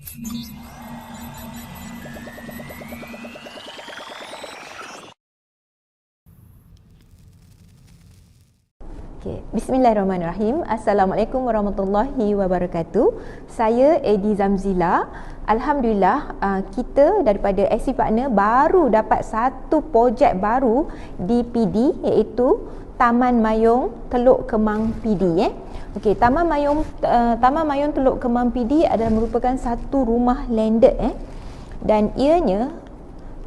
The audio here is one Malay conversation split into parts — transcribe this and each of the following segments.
Okay. Bismillahirrahmanirrahim. Assalamualaikum warahmatullahi wabarakatuh. Saya Edi Zamzila. Alhamdulillah, kita daripada SC Partner baru dapat satu projek baru di PD, iaitu Taman Mayung Teluk Kemang PD. Okey, Taman Mayung Teluk Kemang PD adalah merupakan satu rumah landed dan ianya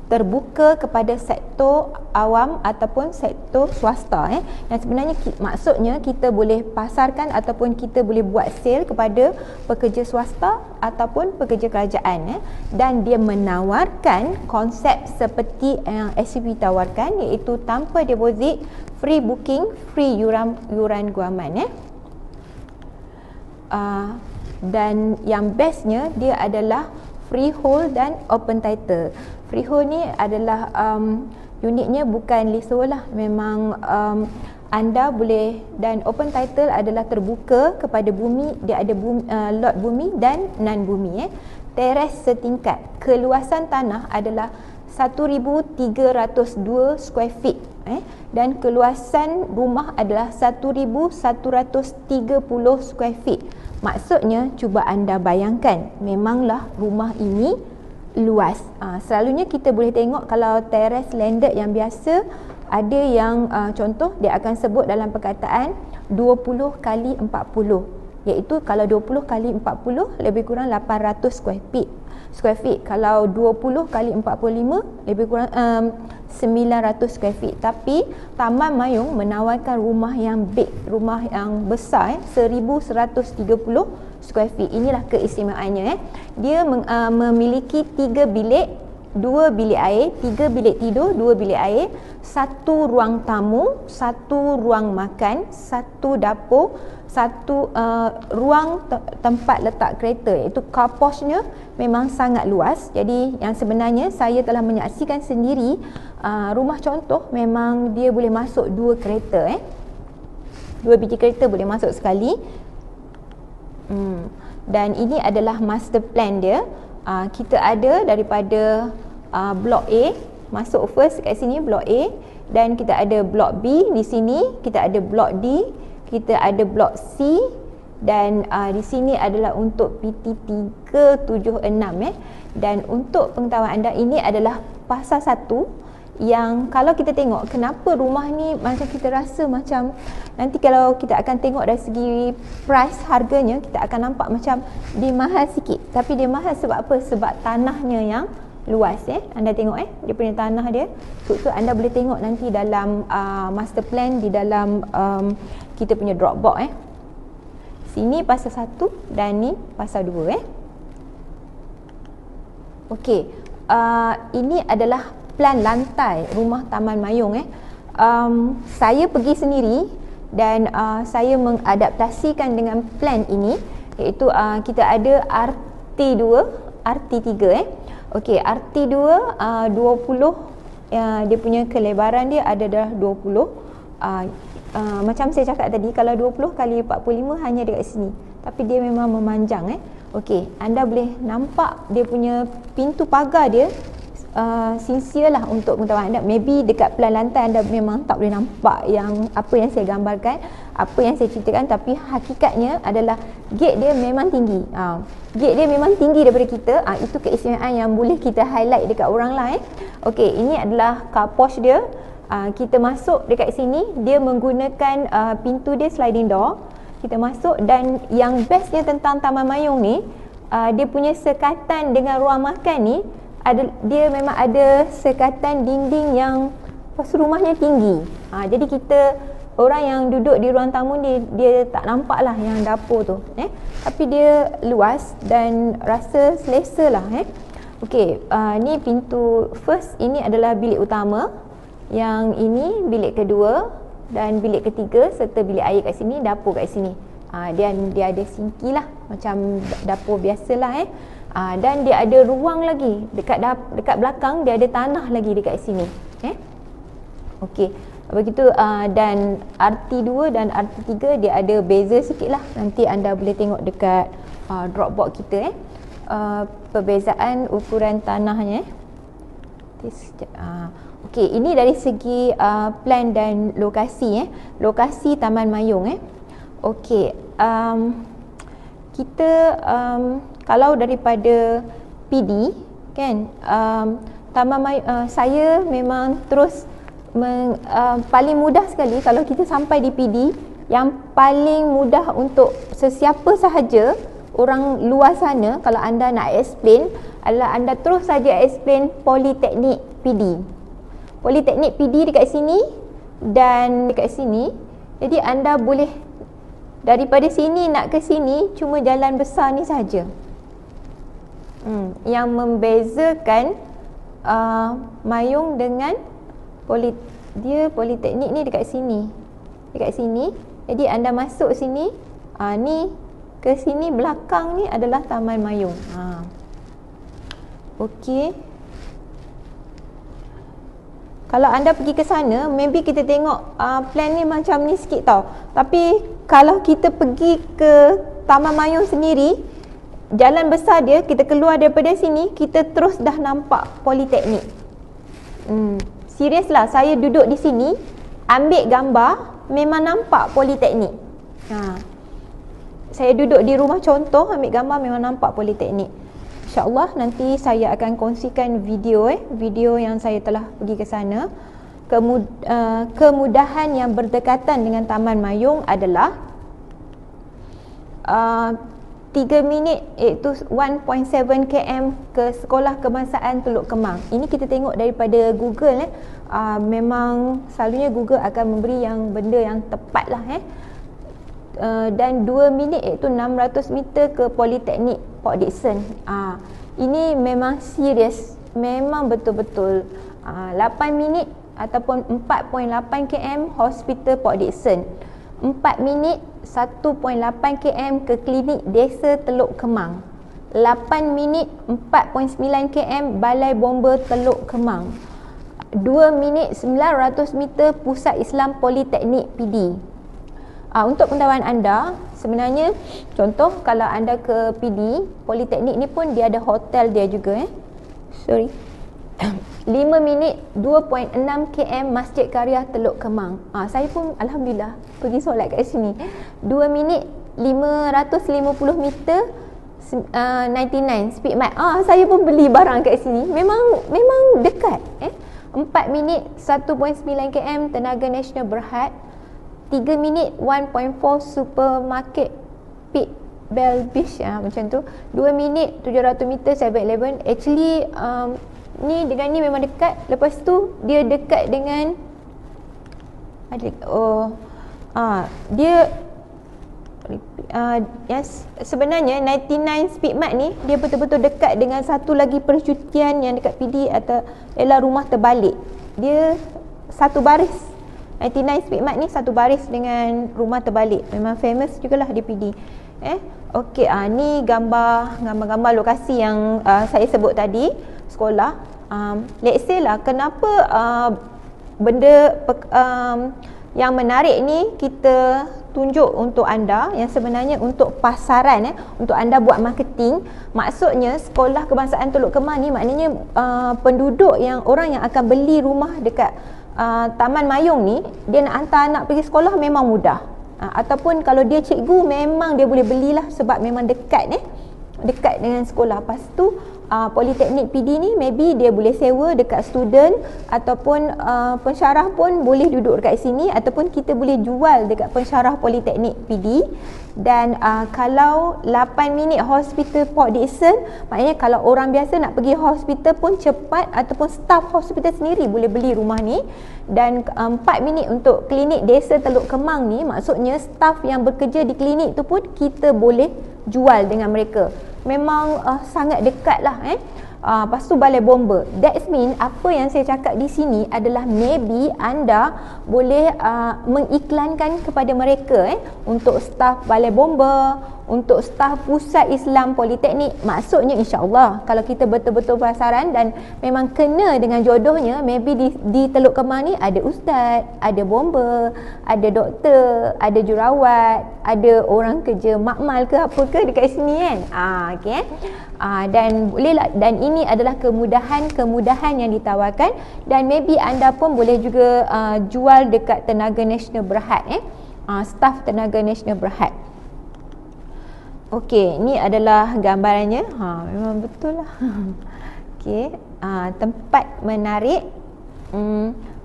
terbuka kepada sektor awam ataupun sektor swasta. Dan sebenarnya maksudnya kita boleh pasarkan ataupun kita boleh buat sale kepada pekerja swasta ataupun pekerja kerajaan. Dan dia menawarkan konsep seperti yang SCP tawarkan, iaitu tanpa deposit, free booking, free yuran guaman. Dan yang bestnya dia adalah freehold dan open title. Freehold ni adalah unitnya bukan leasehold lah, memang anda boleh, dan open title adalah terbuka kepada bumi. Dia ada lot bumi dan non bumi. Teres setingkat, keluasan tanah adalah 1,302 square feet dan keluasan rumah adalah 1,130 square feet. Maksudnya, cuba anda bayangkan, memanglah rumah ini luas. Selalunya kita boleh tengok kalau terrace landed yang biasa, ada yang contoh dia akan sebut dalam perkataan 20 kali 40, iaitu kalau 20 kali 40 lebih kurang 800 square feet. Kalau 20 kali 45 lebih kurang 900 square feet. Tapi Taman Mayung menawarkan rumah yang big, rumah yang besar, 1130 square feet. Inilah keistimewaannya. Dia memiliki 3 bilik, 2 bilik air, 3 bilik tidur, 2 bilik air, 1 ruang tamu, 1 ruang makan, 1 dapur, 1 ruang tempat letak kereta, iaitu car porch-nya memang sangat luas. Jadi yang sebenarnya saya telah menyaksikan sendiri, rumah contoh memang dia boleh masuk 2 kereta, 2 biji kereta boleh masuk sekali. Dan ini adalah master plan dia. Kita ada daripada blok A, masuk first kat sini blok A, dan kita ada blok B di sini, kita ada blok D, kita ada blok C, dan di sini adalah untuk PT 376. Dan untuk pengetahuan anda, ini adalah pasar 1 yang kalau kita tengok kenapa rumah ni macam kita rasa macam, nanti kalau kita akan tengok dari segi price harganya, kita akan nampak macam dia mahal sikit. Tapi dia mahal sebab apa? Sebab tanahnya yang luas. Anda tengok dia punya tanah dia. So anda boleh tengok nanti dalam master plan, di dalam kita punya Dropbox. Sini pasal 1 dan ni pasal 2. Okey, ini adalah plan lantai rumah Taman Mayung. Saya pergi sendiri dan saya mengadaptasikan dengan plan ini, iaitu kita ada RT2, RT3. Okey, RT2 20, dia punya kelebaran dia ada dah 20. Macam saya cakap tadi, kalau 20 kali 45 hanya dekat sini, tapi dia memang memanjang. Okey, anda boleh nampak dia punya pintu pagar dia sincere lah untuk pengetahuan anda. Maybe dekat plan lantai anda memang tak boleh nampak yang apa yang saya gambarkan, apa yang saya ceritakan, tapi hakikatnya adalah gate dia memang tinggi. Gate dia memang tinggi daripada kita. Itu keistimewaan yang boleh kita highlight dekat orang lain. Okey, ini adalah car porch dia. Kita masuk dekat sini, dia menggunakan pintu dia sliding door. Kita masuk, dan yang bestnya tentang Taman Mayung ni, dia punya sekatan dengan ruang makan ni, dia memang ada sekatan dinding yang pas rumahnya tinggi. Jadi kita, orang yang duduk di ruang tamu ni, dia tak nampak lah yang dapur tu. Tapi dia luas dan rasa selesa lah. Okey, ni pintu first, ini adalah bilik utama. Yang ini bilik kedua dan bilik ketiga, serta bilik air kat sini, dapur kat sini. Dia ada sinki lah, macam dapur biasalah. Dan dia ada ruang lagi dekat belakang, dia ada tanah lagi dekat sini. Okey, begitu. Dan RT2 dan RT3 dia ada beza sikit lah. Nanti anda boleh tengok dekat Dropbox kita. perbezaan ukuran tanahnya. Okey, ini dari segi plan dan lokasi lokasi Taman Mayung Okey, kita kalau daripada PD kan, Taman Mayung, saya memang terus paling mudah sekali kalau kita sampai di PD, yang paling mudah untuk sesiapa sahaja orang luar sana kalau anda nak explain adalah anda terus saja explain Politeknik PD. Politeknik PD dekat sini dan dekat sini. Jadi anda boleh daripada sini nak ke sini cuma jalan besar ni saja. Yang membezakan Mayung dengan Politeknik ni dekat sini. Dekat sini. Jadi anda masuk sini, ni ke sini belakang ni adalah Taman Mayung. Okey. Kalau anda pergi ke sana, maybe kita tengok plan ni macam ni sikit tau. Tapi kalau kita pergi ke Taman Mayung sendiri, jalan besar dia, kita keluar daripada sini, kita terus dah nampak Politeknik. Serius lah, saya duduk di sini, ambil gambar, memang nampak Politeknik. Saya duduk di rumah contoh, ambil gambar, memang nampak Politeknik. InsyaAllah nanti saya akan kongsikan video video yang saya telah pergi ke sana. Kemudahan yang berdekatan dengan Taman Mayung adalah 3 minit, iaitu 1.7 km ke Sekolah Kebangsaan Teluk Kemang. Ini kita tengok daripada Google memang selalunya Google akan memberi yang benda yang tepat lah dan 2 minit iaitu 600 meter ke Politeknik Port Dickson. Ini memang serius, memang betul-betul 8 minit ataupun 4.8 km Hospital Port Dickson, 4 minit 1.8 km ke Klinik Desa Teluk Kemang, 8 minit 4.9 km Balai Bomba Teluk Kemang, 2 minit 900 meter Pusat Islam Politeknik PD. Untuk pengetahuan anda, sebenarnya contoh kalau anda ke PD, Politeknik ni pun dia ada hotel dia juga 5 minit 2.6 km Masjid Karya Teluk Kemang. Saya pun alhamdulillah pergi solat kat sini. 2 minit 550 meter 99 speed mat. Saya pun beli barang kat sini. Memang dekat 4 minit 1.9 km Tenaga Nasional Berhad, 3 minit 1.4 supermarket Pit Bell Beach macam tu, 2 minit 700 meter 7-Eleven. Actually ni dengan ni memang dekat. Lepas tu dia dekat dengan dia yang sebenarnya 99 Speedmart ni dia betul-betul dekat dengan satu lagi percutian yang dekat PD atau ialah Rumah Terbalik. Dia satu baris. 99 Speedmart ni satu baris dengan Rumah Terbalik. Memang famous jugalah di PD. Okey, ni gambar-gambar lokasi yang saya sebut tadi, sekolah. Let's say lah kenapa benda yang menarik ni kita tunjuk untuk anda, yang sebenarnya untuk pasaran untuk anda buat marketing. Maksudnya Sekolah Kebangsaan Teluk Kemang ni maknanya penduduk yang orang yang akan beli rumah dekat Taman Mayung ni, dia nak hantar anak pergi sekolah memang mudah. Ataupun kalau dia cikgu, memang dia boleh belilah sebab memang dekat dekat dengan sekolah. Lepas tu Politeknik PD ni maybe dia boleh sewa dekat student ataupun pensyarah pun boleh duduk dekat sini, ataupun kita boleh jual dekat pensyarah Politeknik PD. Dan kalau 8 minit Hospital Port Dickson, maknanya kalau orang biasa nak pergi hospital pun cepat, ataupun staff hospital sendiri boleh beli rumah ni. Dan 4 minit untuk Klinik Desa Teluk Kemang ni, maksudnya staff yang bekerja di klinik tu pun kita boleh jual dengan mereka. Memang sangat dekat lah lepas tu Balai Bomba. That mean apa yang saya cakap di sini adalah maybe anda boleh mengiklankan kepada mereka untuk staf Balai Bomba, untuk staf Pusat Islam Politeknik, maksudnya insya-Allah kalau kita betul-betul pasaran dan memang kena dengan jodohnya, maybe di Teluk Kemang ni ada ustaz, ada bomber, ada doktor, ada jurawat, ada orang kerja makmal ke apa ke dekat sini kan. Okey. Dan bolehlah, dan ini adalah kemudahan yang ditawarkan, dan maybe anda pun boleh juga jual dekat Tenaga Nasional Berhad staf Tenaga Nasional Berhad. Okey, ni adalah gambarannya. Memang betul lah. Okey, tempat menarik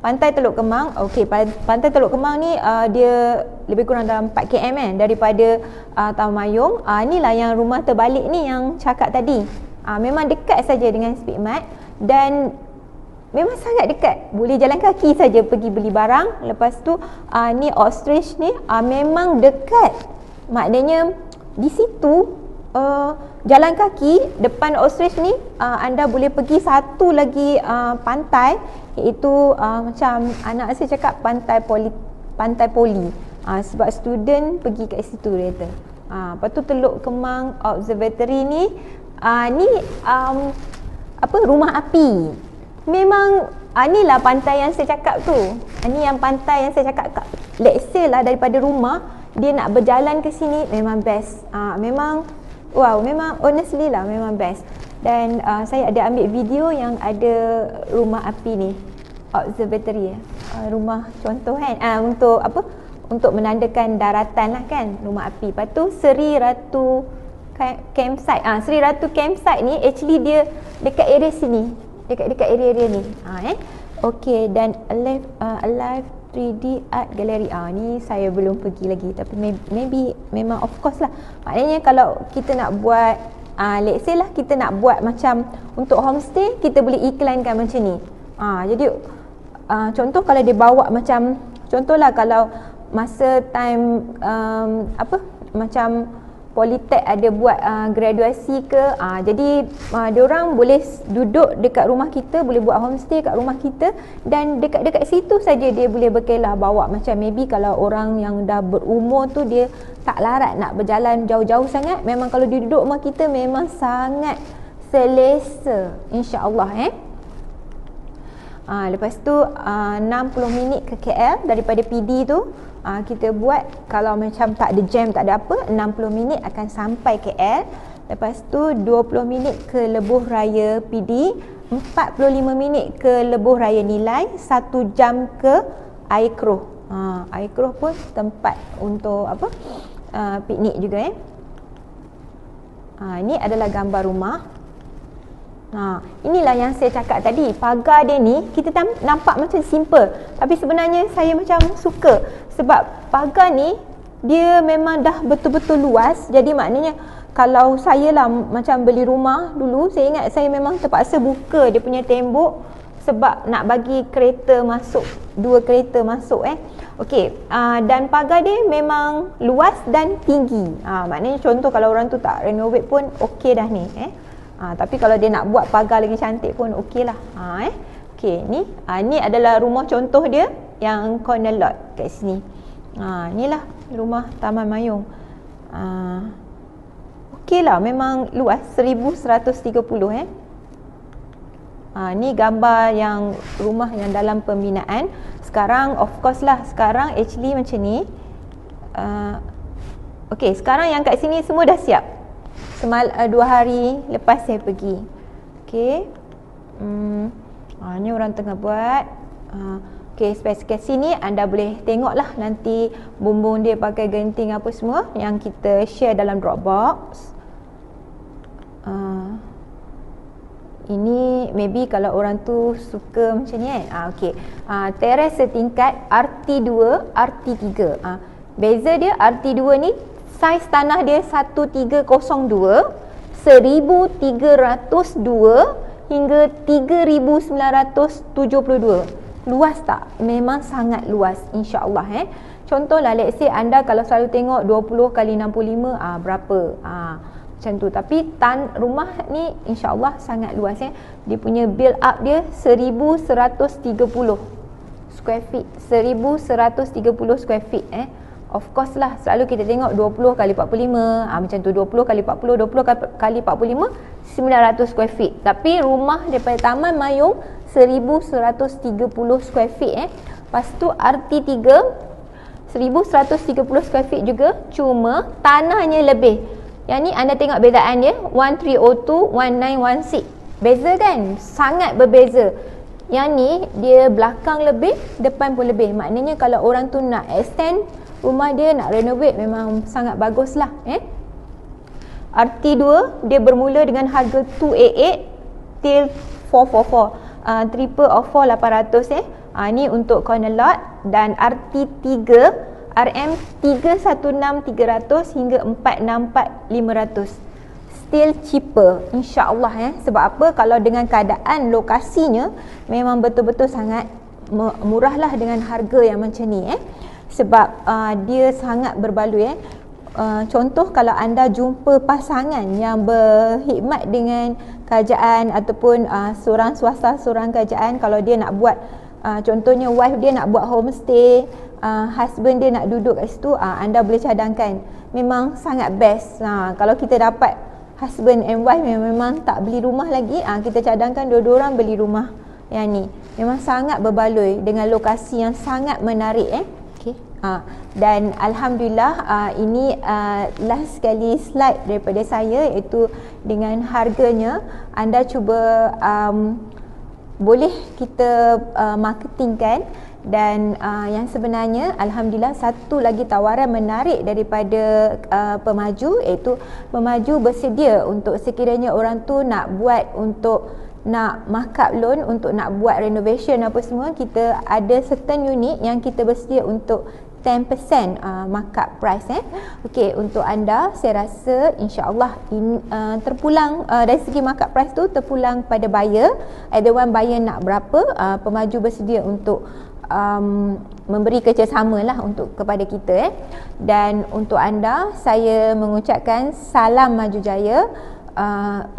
Pantai Teluk Kemang. Okey, Pantai Teluk Kemang ni dia lebih kurang dalam 4 km daripada Taman Mayung. Inilah yang rumah terbalik ni yang cakap tadi. Memang dekat saja dengan Speedmart dan memang sangat dekat. Boleh jalan kaki saja pergi beli barang. Lepas tu ni Ostrich ni memang dekat. Maknanya di situ jalan kaki depan Ostrich ni anda boleh pergi satu lagi pantai, iaitu macam anak saya cakap pantai poli sebab student pergi kat situ dia kata. Lepas tu Teluk Kemang Observatory ni rumah api. Memang inilah pantai yang saya cakap tu. Ini yang pantai yang saya cakap. Let's say lah daripada rumah dia nak berjalan ke sini, memang best. Memang honestly lah memang best. Dan saya ada ambil video yang ada rumah api ni, observatory, rumah contoh kan, untuk menandakan daratan lah kan, rumah api. Lepas tu Seri Ratu campsite. Seri Ratu campsite ni actually dia dekat area sini, dekat area ni. Okey, dan Alive 3D Art Gallery. Ni saya belum pergi lagi, tapi maybe memang of course lah. Maknanya kalau kita nak buat let's say lah kita nak buat macam untuk homestay, kita boleh iklankan macam ni. Jadi contoh kalau dia bawa macam, contohlah kalau masa time macam Politek ada buat graduasi ke, jadi diorang boleh duduk dekat rumah kita, boleh buat homestay kat rumah kita, dan dekat-dekat situ saja dia boleh berkelah bawa. Macam maybe kalau orang yang dah berumur tu dia tak larat nak berjalan jauh-jauh sangat, memang kalau dia duduk rumah kita memang sangat selesa, insya-Allah. Lepas tu 60 minit ke KL daripada PD tu. Kita buat kalau macam tak ada jam, tak ada apa, 60 minit akan sampai KL. Lepas tu 20 minit ke Lebuh Raya PD, 45 minit ke Lebuh Raya Nilai, 1 jam ke Air Keruh. Air Keruh pun tempat untuk piknik juga. Ini adalah gambar rumah. Inilah yang saya cakap tadi. Pagar dia ni kita nampak macam simple, tapi sebenarnya saya macam suka sebab pagar ni dia memang dah betul-betul luas. Jadi maknanya kalau saya lah macam beli rumah dulu, saya ingat saya memang terpaksa buka dia punya tembok sebab nak bagi kereta masuk, 2 kereta masuk. Okey, dan pagar dia memang luas dan tinggi. Maknanya contoh kalau orang tu tak renovate pun okey dah ni. Tapi kalau dia nak buat pagar lagi cantik pun okey lah. Okey, ni adalah rumah contoh dia yang corner lot kat sini. Inilah rumah Taman Mayung. Okey lah, memang luas, 1130. Ni gambar yang rumah yang dalam pembinaan. Sekarang of course lah, sekarang actually macam ni. Okey, sekarang yang kat sini semua dah siap. 2 hari lepas saya pergi. Okey. Ni orang tengah buat. Okey, spesifikasi ni anda boleh tengoklah nanti bumbung dia pakai genting apa semua yang kita share dalam Dropbox. Ini maybe kalau orang tu suka macam ni kan. Okey. Teres setingkat RT2, RT3. Beza dia RT2 ni saiz tanah dia 1302, 1302 hingga 3972. Luas tak? Memang sangat luas, insya-Allah. Contohlah let's say anda kalau selalu tengok 20 kali 65 berapa? Macam tu. Tapi rumah ni insya-Allah sangat luas. Dia punya build up dia 1130 square feet. 1130 square feet. Of course lah, selalu kita tengok 20 kali 45, macam tu 20 kali 40, 20 kali 45, 900 square feet. Tapi rumah daripada Taman Mayung 1130 square feet Lepas tu RT3 1130 square feet juga, cuma tanahnya lebih. Yang ni anda tengok bezaan dia, 1302, 1916. Beza kan? Sangat berbeza. Yang ni dia belakang lebih, depan pun lebih. Maknanya kalau orang tu nak extend rumah dia, nak renovate, memang sangat bagus lah. RT2 dia bermula dengan harga 288 till 444, triple of 4800 ni untuk corner lot. Dan RT3 RM 316,300 hingga 464,500, still cheaper insya-Allah Sebab apa? Kalau dengan keadaan lokasinya memang betul-betul sangat murah lah dengan harga yang macam ni Sebab dia sangat berbaloi contoh, kalau anda jumpa pasangan yang berkhidmat dengan kerajaan ataupun seorang swasta, seorang kerajaan, kalau dia nak buat contohnya wife dia nak buat homestay, husband dia nak duduk kat situ, anda boleh cadangkan. Memang sangat best. Kalau kita dapat husband and wife memang tak beli rumah lagi, kita cadangkan dua-dua orang beli rumah yang ni. Memang sangat berbaloi dengan lokasi yang sangat menarik Okay. Dan Alhamdulillah ini last sekali slide daripada saya, iaitu dengan harganya. Anda cuba boleh kita marketingkan. Dan yang sebenarnya Alhamdulillah satu lagi tawaran menarik daripada pemaju, iaitu pemaju bersedia untuk sekiranya orang tu nak buat, untuk nak markup loan, untuk nak buat renovation apa semua, kita ada certain unit yang kita bersedia untuk 10% markup price Okey, untuk anda saya rasa insya-Allah terpulang dari segi markup price tu terpulang pada buyer. Either one buyer nak berapa, pemaju bersedia untuk memberi kerjasama lah untuk kepada kita Dan untuk anda saya mengucapkan salam maju jaya.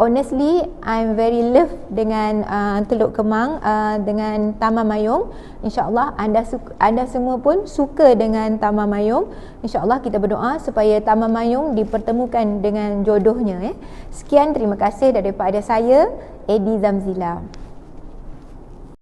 Honestly I'm very love dengan Teluk Kemang, dengan Taman Mayung. InsyaAllah anda semua pun suka dengan Taman Mayung. InsyaAllah kita berdoa supaya Taman Mayung dipertemukan dengan jodohnya Sekian, terima kasih daripada saya, Eddie Zamzila.